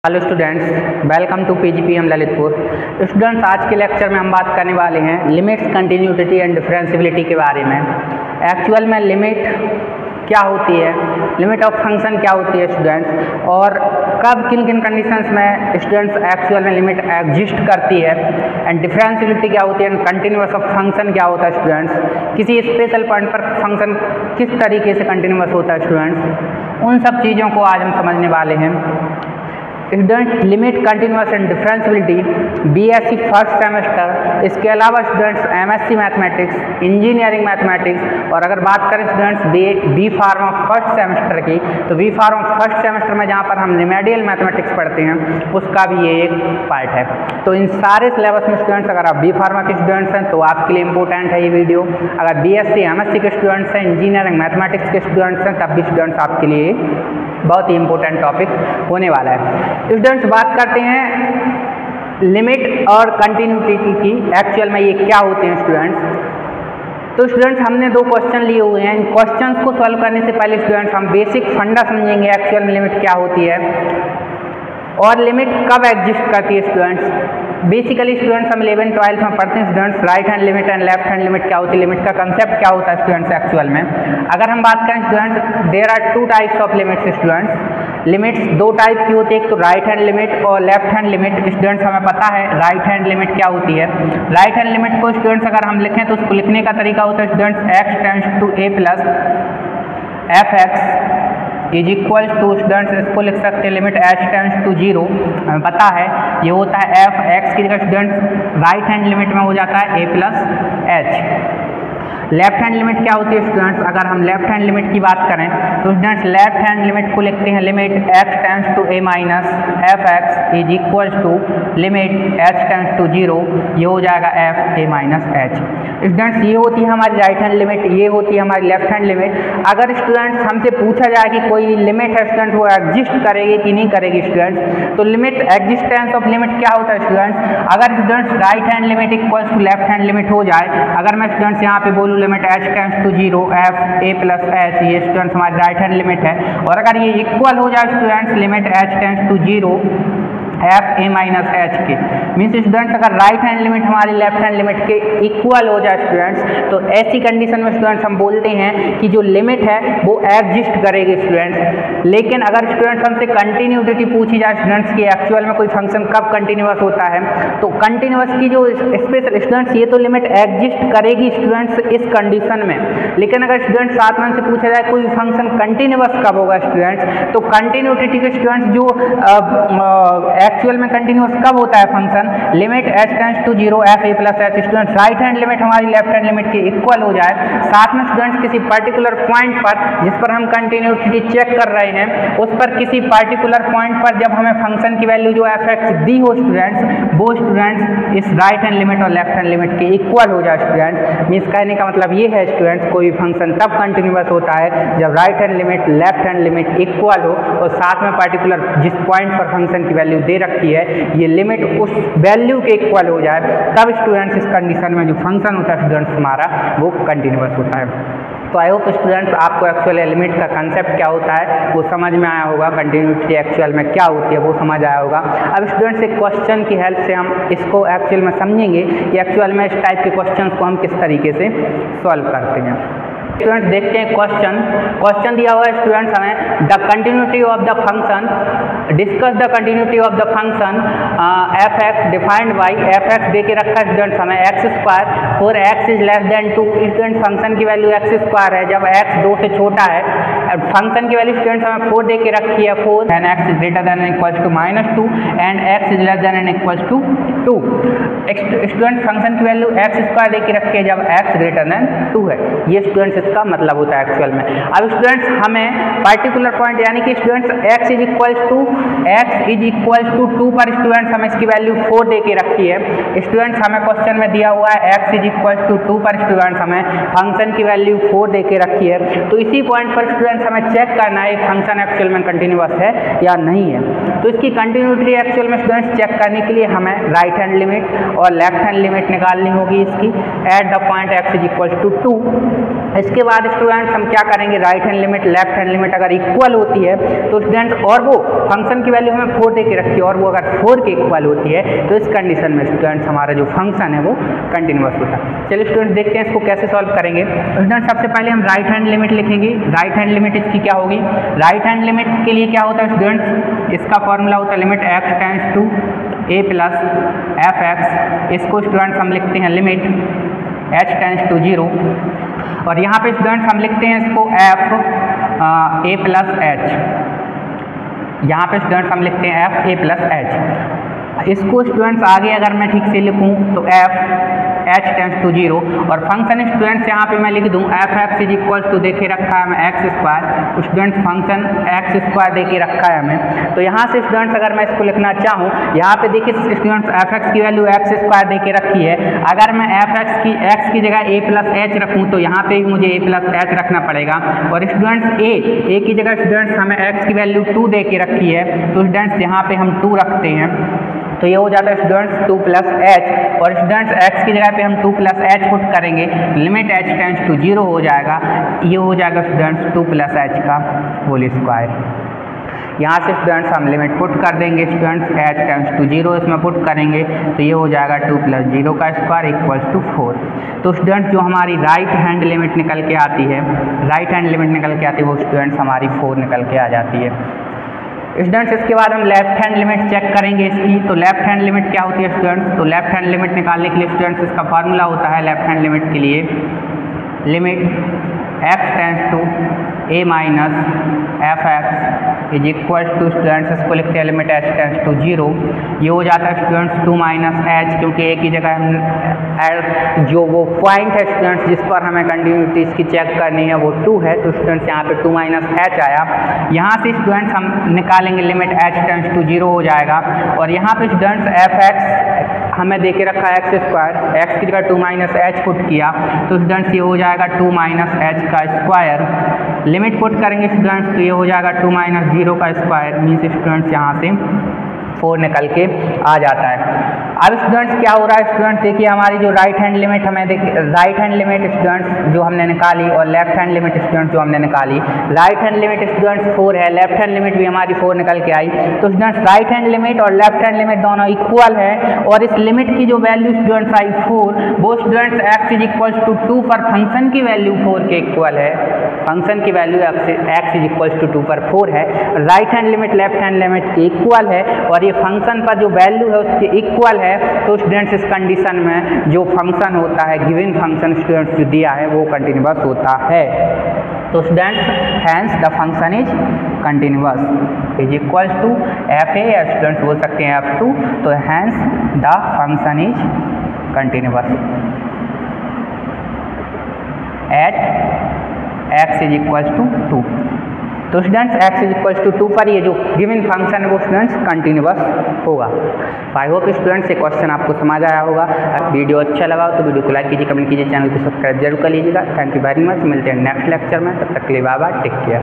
Hello students, welcome to PGPM Lalitpur. Students, आज के lecture में हम बात करने वाले हैं लिमिट्स, कंटिन्यूटी एंड डिफरेंशियबिलिटी के बारे में। एक्चुअल में लिमिट क्या होती है, लिमिट ऑफ फंक्शन क्या होती है स्टूडेंट्स, और कब किन किन कंडीशंस में स्टूडेंट्स एक्चुअल में लिमिट एग्जिस्ट करती है, एंड डिफरेंशियबिलिटी क्या होती है, एंड कंटिन्यूअस ऑफ फंक्शन क्या होता है स्टूडेंट्स, किसी स्पेशल पॉइंट पर फंक्शन किस तरीके से कंटिन्यूअस होता है स्टूडेंट्स, उन सब चीज़ों को आज हम समझने वाले हैं। Student, limit, continuous and differentiability BSc first semester, इसके अलावा students MSc mathematics, engineering mathematics, और अगर बात करें students B pharma first semester की, तो बी फार्मा फर्स्ट सेमेस्टर में जहाँ पर हम रिमेडियल मैथमेटिक्स पढ़ते हैं उसका भी ये एक पार्ट है। तो इन सारे सिलेबस में स्टूडेंट्स, अगर आप बी फार्मा के स्टूडेंट्स हैं तो आपके लिए इंपॉर्टेंट है ये वीडियो। अगर बीएससी एमएससी के स्टूडेंट्स हैं, इंजीनियरिंग मैथमेटिक्स के स्टूडेंट्स हैं, तब भी स्टूडेंट्स आपके लिए बहुत ही इंपॉर्टेंट टॉपिक होने वाला है। स्टूडेंट्स, बात करते हैं लिमिट और कंटिन्यूटी की। एक्चुअल में ये क्या होते हैं स्टूडेंट्स। तो स्टूडेंट्स, हमने दो क्वेश्चन लिए हुए हैं। इन क्वेश्चंस को सॉल्व करने से पहले स्टूडेंट्स हम बेसिक फंडा समझेंगे एक्चुअल में लिमिट क्या होती है और लिमिट कब एग्जिस्ट करती है स्टूडेंट्स। बेसिकली स्टूडेंट्स हम 11th 12th में पढ़ते हैं students, right hand limit and left hand limit क्या होती है, लिमिट का कंसेप्ट क्या होता है स्टूडेंट्स एक्चुअल में। अगर हम बात करें students, there are two types of limits students. Limits दो टाइप की होती है, एक तो राइट हैंड लिमिट और लेफ्ट हैंड लिमिट। स्टूडेंट्स, हमें पता है राइट हैंड लिमिट क्या होती है। राइट हैंड लिमिट को स्टूडेंट्स अगर हम लिखें तो उसको लिखने का तरीका होता है students, x tends to a plus f x is equal to, students इसको लिख सकते हैं लिमिट एच टेंड्स टू 0। हमें पता है ये होता है एफ एक्स की जगह स्टूडेंट्स राइट हैंड लिमिट में हो जाता है A plus H. Left hand limit क्या होती है स्टूडेंट्स, अगर हम लेफ्ट हैंड लिमिट की बात करें तो स्टूडेंट्स लेफ्ट हैंड लिमिट को लिखते हैं limit x tends to a minus f x is equal to limit h tends to 0, ये हो जाएगा f a minus h. Students, ये होती है हमारी राइट हैंड लिमिट, ये होती है हमारी लेफ्ट हैंड लिमिट। अगर स्टूडेंट्स हमसे पूछा जाए कि कोई लिमिट है स्टूडेंट्स वो एग्जिस्ट करेगी कि नहीं करेगी स्टूडेंट्स, तो लिमिट एग्जिस्टेंस ऑफ लिमिट क्या होता है स्टूडेंट्स। अगर students right hand limit equals to left hand limit हो जाए, अगर मैं स्टूडेंट्स यहाँ पे बोलूँ limit h tends to 0 f a plus h, ये स्टूडेंट्स हमारी राइट हैंड लिमिट है, और अगर ये इक्वल हो जाए students limit h tends to 0 f a minus h के, मीन्स स्टूडेंट्स अगर राइट हैंड लिमिट हमारी लेफ्ट हैंड लिमिट के इक्वल हो जाए स्टूडेंट्स, तो ऐसी कंडीशन में स्टूडेंट्स हम बोलते हैं कि जो लिमिट है वो एग्जिस्ट करेगी स्टूडेंट्स। लेकिन अगर स्टूडेंट्स हमसे कंटिन्यूटी पूछी जाए स्टूडेंट्स की एक्चुअल में कोई फंक्शन कब कंटिन्यूअस होता है, तो कंटिन्यूअस की जो स्पेशल स्टूडेंट्स ये तो लिमिट एग्जिस्ट करेगी स्टूडेंट्स इस कंडीशन में, लेकिन अगर स्टूडेंट्स साथ में हमसे पूछा जाए कोई फंक्शन कंटिन्यूअस कब होगा स्टूडेंट्स, तो कंटिन्यूटी के स्टूडेंट्स जो एक्चुअल में कंटिन्यूअस कब होता है function, limit h tends to 0 f a plus h. Students right hand limit हमारी लेफ्ट हैंड लिमिट के इक्वल हो जाए, साथ में स्टूडेंट्स किसी पर्टिकुलर पॉइंट पर जिस पर हम कंटिन्यूटी चेक कर रहे हैं उस पर किसी पर्टिकुलर पॉइंट पर जब हमें फंक्शन की वैल्यू जो एफ एक्स दी हो स्टूडेंट्स, वो स्टूडेंट्स इस राइट हैंड लिमिट और लेफ्ट हैंड लिमिट के इक्वल हो जाए स्टूडेंट्स। मीन्स कहने का मतलब ये है स्टूडेंट्स, कोई फंक्शन तब कंटिन्यूअस होता है जब right hand limit left hand limit equal हो और साथ में पर्टिकुलर जिस पॉइंट पर फंक्शन की वैल्यू दे रखी है ये लिमिट उस वैल्यू के इक्वल हो जाए, तब स्टूडेंट्स इस कंडीशन में जो फंक्शन होता है स्टूडेंट्स हमारा वो कंटिन्यूअस होता है। तो आई होप स्टूडेंट्स आपको एक्चुअल लिमिट का कंसेप्ट क्या होता है वो समझ में आया होगा, कंटिन्यूटी एक्चुअल में क्या होती है वो समझ आया होगा। अब स्टूडेंट्स एक क्वेश्चन की हेल्प से हम इसको एक्चुअल में समझेंगे कि एक्चुअल में इस टाइप के क्वेश्चन को हम किस तरीके से सॉल्व करते हैं। स्टूडेंट्स देखते हैं क्वेश्चन दिया हुआ है स्टूडेंट्स हमें, the continuity of the function, discuss the continuity of the function f x defined by, f x दे के रखा है स्टूडेंट्स हमें x square for x is less than 2। Student function की वैल्यू एक्स स्क्वायर है जब x 2 से छोटा है, फंक्शन की वैल्यू स्टूडेंट्स हमें 4 दे के रखी है 4 and x is greater than equals to -2 and x is less than and equals to 2। Student function की वैल्यू एक्स स्क्वायर दे के रखी है जब एक्स ग्रेटर देन 2 है, ये स्टूडेंट्स इसका मतलब होता है एक्चुअल में। अब स्टूडेंट्स हमें पर्टिकुलर पॉइंट यानी कि students x is equals to 2 पर स्टूडेंट्स हमें इसकी वैल्यू 4 दे के रखी है। स्टूडेंट्स हमें क्वेश्चन में दिया हुआ है एक्स इज इक्वल्स टू 2 पर स्टूडेंट्स हमें फंक्शन की वैल्यू 4 दे के रखी है, तो इसी पॉइंट पर स्टूडेंट्स हमें चेक करना है फंक्शन एक्चुअल में कंटिन्यूअस है या नहीं है। तो इसकी कंटिन्यूटी एक्चुअल में स्टूडेंट्स चेक करने के लिए हमें राइट राइट हैंड लिमिट और लेफ्ट हैंड लिमिट निकालनी होगी इसकी at the point x is equal to 2। इसके बाद स्टूडेंट्स हम क्या करेंगे, right hand limit left hand limit अगर इक्वल होती है तो स्टूडेंट्स, और वो फंक्शन की वैल्यू हमें 4 दे के रखी है और वो अगर 4 के इक्वल होती है तो इस कंडीशन में स्टूडेंट्स हमारा जो फंक्शन है वो कंटिन्यूअस होता है। चलिए स्टूडेंट्स देखते हैं इसको कैसे सॉल्व करेंगे। स्टूडेंट्स सबसे पहले हम राइट हैंड लिमिट लिखेंगे। राइट हैंड लिमिट इसकी क्या होगी, राइट हैंड लिमिट के लिए क्या होता है स्टूडेंट्स, इसका फॉर्मूला होता है limit x tends to a plus f x. इसको स्टूडेंट्स हम लिखते हैं लिमिट h टेंड्स टू 0 और यहाँ पे स्टूडेंट्स हम लिखते हैं इसको f a प्लस h। यहाँ पे स्टूडेंट्स हम लिखते हैं f a प्लस h। इसको स्टूडेंट्स आगे अगर मैं ठीक से लिखूँ तो f h टेंड्स टू 0 और फंक्शन स्टूडेंट्स यहाँ पे मैं लिख दूँ f x is equal to देखे रखा है हमें x square. Students function x square देके रखा है हमें, तो यहाँ से स्टूडेंट्स अगर मैं इसको लिखना चाहूँ, यहाँ पे देखिए स्टूडेंट्स एफ एक्स की वैल्यू एक्स स्क्वायर देके रखी है। अगर मैं एफ एक्स की जगह a प्लस एच रखूँ तो यहाँ पे भी मुझे a प्लस एच रखना पड़ेगा और स्टूडेंट्स a की जगह स्टूडेंट्स हमें x की वैल्यू 2 दे के रखी है, तो स्टूडेंट्स यहाँ पे हम 2 रखते हैं तो ये हो जाता है स्टूडेंट्स 2 प्लस एच और स्टूडेंट्स x की जगह पे हम 2 प्लस एच पुट करेंगे, लिमिट h टेंड्स टू 0 हो जाएगा। ये हो जाएगा स्टूडेंट्स 2 प्लस एच का होल स्क्वायर। यहाँ से स्टूडेंट्स हम लिमिट पुट कर देंगे स्टूडेंट्स h टेंड्स टू 0 इसमें पुट करेंगे तो ये हो जाएगा 2 प्लस 0 का स्क्वायर इक्वल्स टू 4। तो स्टूडेंट्स जो हमारी राइट हैंड लिमिट निकल के आती है, राइट हैंड लिमिट निकल के आती है वो स्टूडेंट्स हमारी 4 निकल के आ जाती है। स्टूडेंट्स इसके बाद हम लेफ्ट हैंड लिमिट चेक करेंगे इसकी। तो लेफ्ट हैंड लिमिट क्या होती है स्टूडेंट्स, तो लेफ्ट हैंड लिमिट निकालने के लिए स्टूडेंट्स इसका फार्मूला होता है लेफ्ट हैंड लिमिट के लिए limit x tends to a minus f x is equal to students इसको लिखते हैं लिमिट h टेंड्स टू 0। ये हो जाता है स्टूडेंट्स 2 माइनस एच, क्योंकि a की जगह हम जो वो पॉइंट है स्टूडेंट्स जिस पर हमें कंटिन्यूटी इसकी चेक करनी है वो 2 है, तो स्टूडेंट्स यहाँ पे 2 माइनस एच आया। यहाँ से स्टूडेंट्स हम निकालेंगे लिमिट h टेंड्स टू 0 हो जाएगा और यहाँ पे स्टूडेंट्स एफ एक्स हमें देके रखा है एक्स स्क्वायर, एक्स की जगह 2 माइनस एच पुट किया तो स्टूडेंट्स ये हो जाएगा 2 माइनस एच का स्क्वायर। लिमिट पुट करेंगे स्टूडेंट्स तो ये हो जाएगा 2 माइनस 0 का स्क्वायर, मीन्स स्टूडेंट्स यहाँ से 4 निकल के आ जाता है। अब स्टूडेंट्स क्या हो रहा है स्टूडेंट्स, देखिए हमारी जो राइट हैंड लिमिट हमें राइट हैंड लिमिट स्टूडेंट्स जो हमने निकाली और लेफ्ट हैंड लिमिट स्टूडेंट्स जो हमने निकाली, राइट हैंड लिमिट स्टूडेंट्स 4 है, लेफ्ट हैंड लिमिट भी हमारी 4 निकल के आई। तो स्टूडेंट्स राइट हैंड लिमिट और लेफ्ट हैंड लिमिट दोनों इक्वल है और इस लिमिट की जो वैल्यू स्टूडेंट्स आई 4 वो students x is equal to 2 पर फंक्शन की वैल्यू 4 के इक्वल है, फंक्शन की value x is equal to 2 पर 4 है। Right hand limit left hand limit के इक्वल है और ये फंक्शन पर जो वैल्यू है उसके इक्वल है, तो स्टूडेंट्स इस कंडीशन में जो फंक्शन होता है गिवन फंक्शन स्टूडेंट्स जो दिया है वो कंटिन्यूअस होता है। तो students hence the function is continuous is equal to f a या स्टूडेंट्स बोल सकते हैं f2, तो hence the function is continuous at x is equal to 2। तो students x is equal to 2 पर ये जो गिवन फंक्शन है वो स्टूडेंट्स कंटिन्यूअस होगा। आई होप स्टूडेंट्स ये क्वेश्चन आपको समझ आया होगा। वीडियो अच्छा लगा तो वीडियो को लाइक कीजिए, कमेंट कीजिए, चैनल को सब्सक्राइब जरूर कर लीजिएगा। थैंक यू वेरी मच, मिलते हैं नेक्स्ट लेक्चर में, तब तक के लिए बाय बाय, टेक केयर।